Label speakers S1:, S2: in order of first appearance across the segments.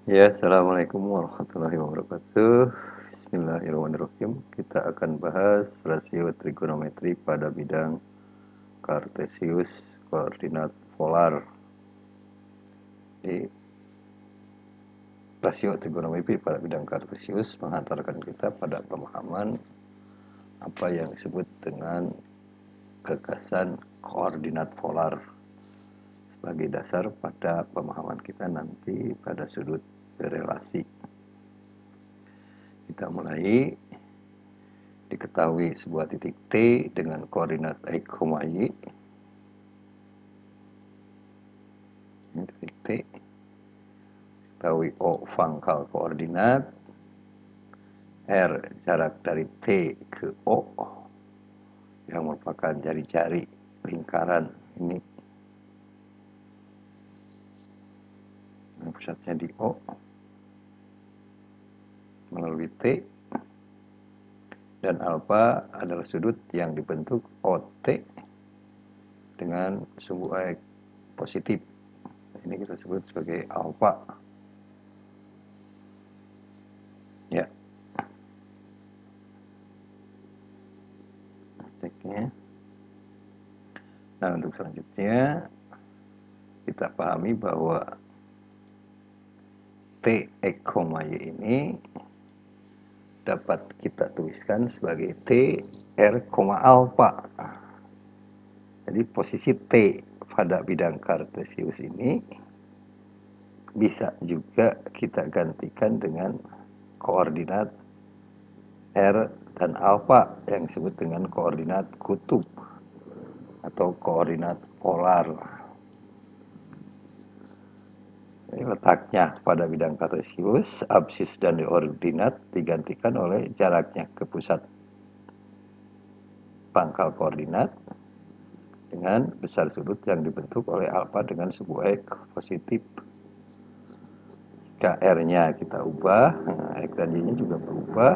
S1: Ya, assalamualaikum warahmatullahi wabarakatuh. Bismillahirrahmanirrahim. Kita akan bahas rasio trigonometri pada bidang kartesius koordinat polar. Jadi, rasio trigonometri pada bidang kartesius menghantarkan kita pada pemahaman apa yang disebut dengan gagasan koordinat polar sebagai dasar pada pemahaman kita nanti pada sudut berelasi. Kita mulai. Diketahui sebuah titik T dengan koordinat X, Y. Ini titik T. Diketahui O pangkal koordinat, R jarak dari T ke O yang merupakan jari-jari lingkaran ini. Pusatnya di O melalui T, dan alfa adalah sudut yang dibentuk OT dengan sumbu X positif. Ini kita sebut sebagai alfa. Ya. Tekniknya. Nah, untuk selanjutnya kita pahami bahwa T, X, Y ini dapat kita tuliskan sebagai T, R, alfa. Jadi posisi T pada bidang kartesius ini bisa juga kita gantikan dengan koordinat R dan alfa yang disebut dengan koordinat kutub atau koordinat polar. Letaknya pada bidang kartesius, absis dan ordinat digantikan oleh jaraknya ke pusat pangkal koordinat dengan besar sudut yang dibentuk oleh alfa dengan sebuah X positif. Jika R-nya kita ubah, X dan Y-nya juga berubah.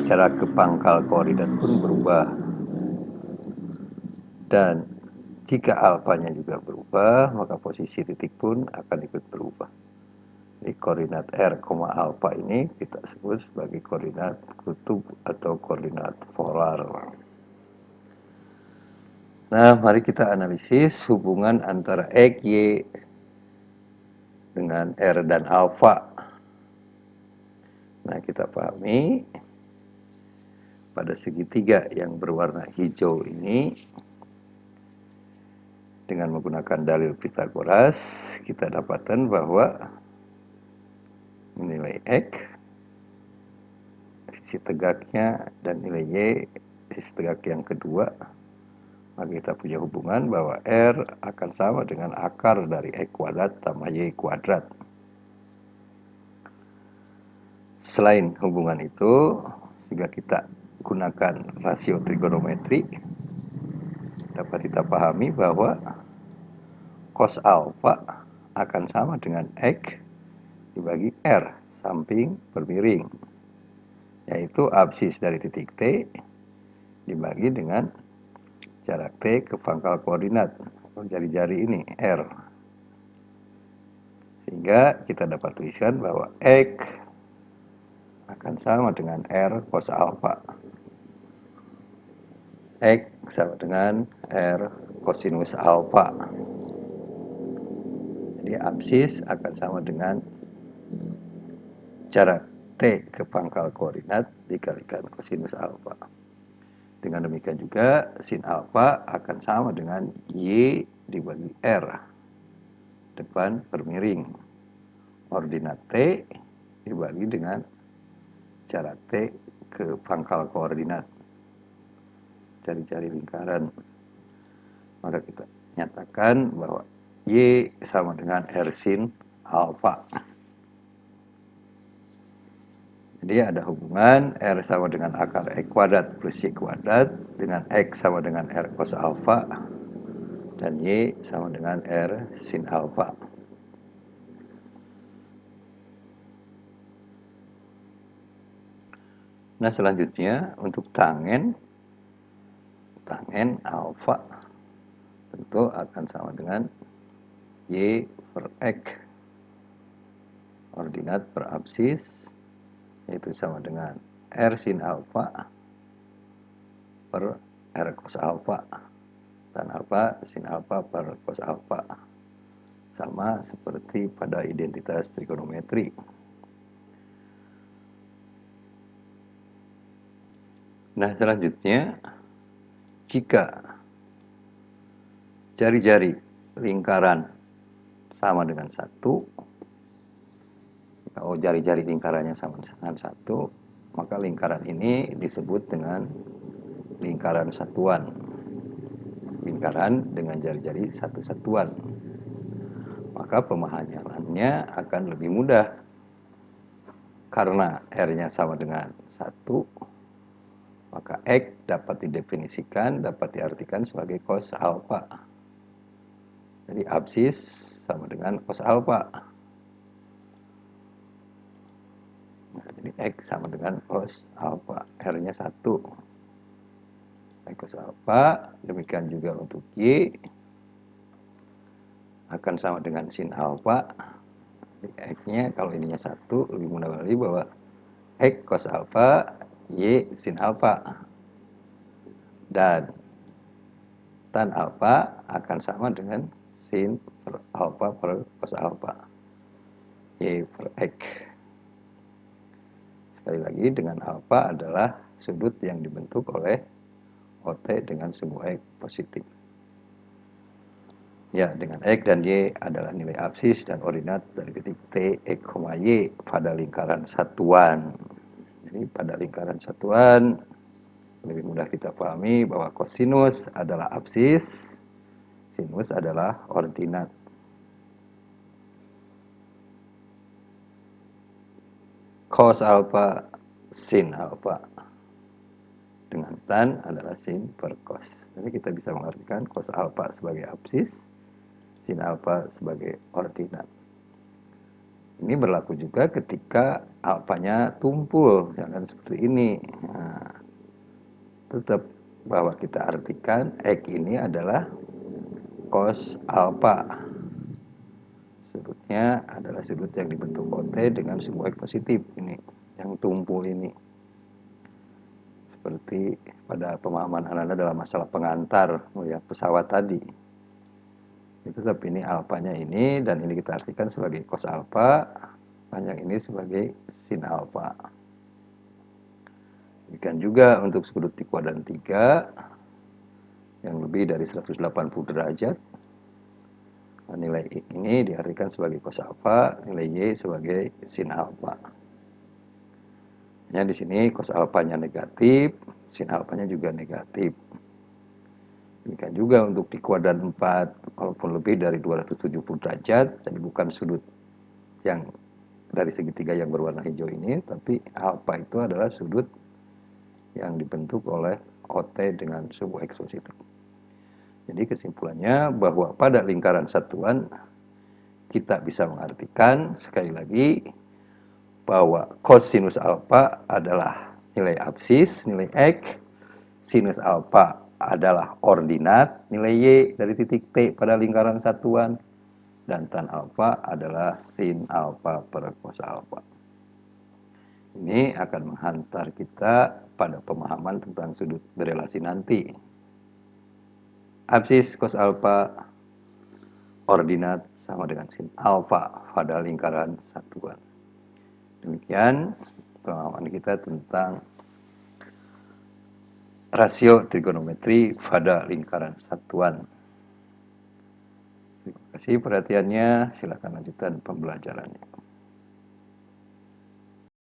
S1: Jarak ke pangkal koordinat pun berubah. Dan jika alfanya juga berubah, maka posisi titik pun akan ikut berubah. Jadi koordinat R, alfa ini kita sebut sebagai koordinat kutub atau koordinat polar. Nah, mari kita analisis hubungan antara X, Y dengan R dan alfa. Nah, kita pahami pada segitiga yang berwarna hijau ini dengan menggunakan dalil Pythagoras, kita dapatkan bahwa nilai X sisi tegaknya dan nilai Y sisi tegak yang kedua, maka kita punya hubungan bahwa R akan sama dengan akar dari X kuadrat tambah Y kuadrat. Selain hubungan itu, jika kita gunakan rasio trigonometri, dapat kita pahami bahwa cos alfa akan sama dengan X dibagi R samping bermiring, yaitu absis dari titik T dibagi dengan jarak T ke pangkal koordinat atau jari-jari ini R. Sehingga kita dapat tuliskan bahwa X akan sama dengan R cos alfa. X sama dengan R kosinus alfa. Jadi absis akan sama dengan jarak T ke pangkal koordinat dikalikan kosinus alfa. Dengan demikian juga sin alfa akan sama dengan Y dibagi R depan bermiring. Ordinat T dibagi dengan jarak T ke pangkal koordinat jari-jari lingkaran. Maka kita nyatakan bahwa Y sama dengan R sin alfa. Jadi ada hubungan R sama dengan akar X kuadrat plus Y kuadrat dengan X sama dengan R cos alfa dan Y sama dengan R sin alfa. Nah, selanjutnya untuk tangen alfa tentu akan sama dengan Y per X. Ordinat per absis yaitu sama dengan R sin alfa per R cos alfa. Tan alfa sin alfa per cos alfa. Sama seperti pada identitas trigonometri. Nah, selanjutnya, jika jari-jari lingkaran sama dengan 1, kalau jari-jari lingkarannya sama dengan 1, maka lingkaran ini disebut dengan lingkaran satuan. Lingkaran dengan jari-jari satu satuan. Maka pemahamannya akan lebih mudah. Karena R-nya sama dengan 1, maka X dapat didefinisikan, dapat diartikan sebagai cos alfa. Jadi absis sama dengan cos alfa. Nah, jadi X sama dengan cos alfa. R-nya 1. X cos alfa. Demikian juga untuk Y. Akan sama dengan sin alfa. X-nya kalau ininya 1, lebih mudah lagi bahwa X cos alfa, Y sin alfa. Dan tan alfa akan sama dengan sin per alfa per cos alfa. Y per X. Sekali lagi, dengan alfa adalah sudut yang dibentuk oleh OT dengan sumbu X positif. Ya, dengan X dan Y adalah nilai absis dan ordinat dari titik T, X, Y pada lingkaran satuan. Jadi pada lingkaran satuan lebih mudah kita pahami bahwa kosinus adalah absis, sinus adalah ordinat. Cos alfa, sin alfa. Dengan tan adalah sin per cos. Jadi kita bisa mengartikan cos alfa sebagai absis, sin alfa sebagai ordinat. Ini berlaku juga ketika alfanya tumpul, misalkan seperti ini. Nah, tetap bahwa kita artikan X ini adalah cos alfa. Sudutnya adalah sudut yang dibentuk OT dengan sumbu X positif ini, yang tumpul ini. Seperti pada pemahaman Anda dalam masalah pengantar ya, pesawat tadi. Tetap ini alfanya ini, dan ini kita artikan sebagai cos alfa, panjang ini sebagai sin alfa. Demikian juga untuk sudut di kuadran 3 yang lebih dari 180 derajat. Nilai ini diartikan sebagai cos alfa, nilai Y sebagai sin alfa. Ya, di sini cos alfanya negatif, sin alfanya juga negatif. Demikian juga untuk di kuadran 4, walaupun lebih dari 270 derajat, jadi bukan sudut yang dari segitiga yang berwarna hijau ini, tapi alfa itu adalah sudut yang dibentuk oleh OT dengan sumbu X positif. Jadi kesimpulannya bahwa pada lingkaran satuan kita bisa mengartikan sekali lagi bahwa cosinus alfa adalah nilai absis, nilai X, sinus alfa adalah ordinat, nilai Y dari titik T pada lingkaran satuan, dan tan alfa adalah sin alfa per cos alfa. Ini akan menghantar kita pada pemahaman tentang sudut berelasi nanti. Absis cos alfa ordinat sama dengan sin alfa pada lingkaran satuan. Demikian pemahaman kita tentang rasio trigonometri pada lingkaran satuan. Terima kasih perhatiannya. Silakan lanjutkan pembelajarannya.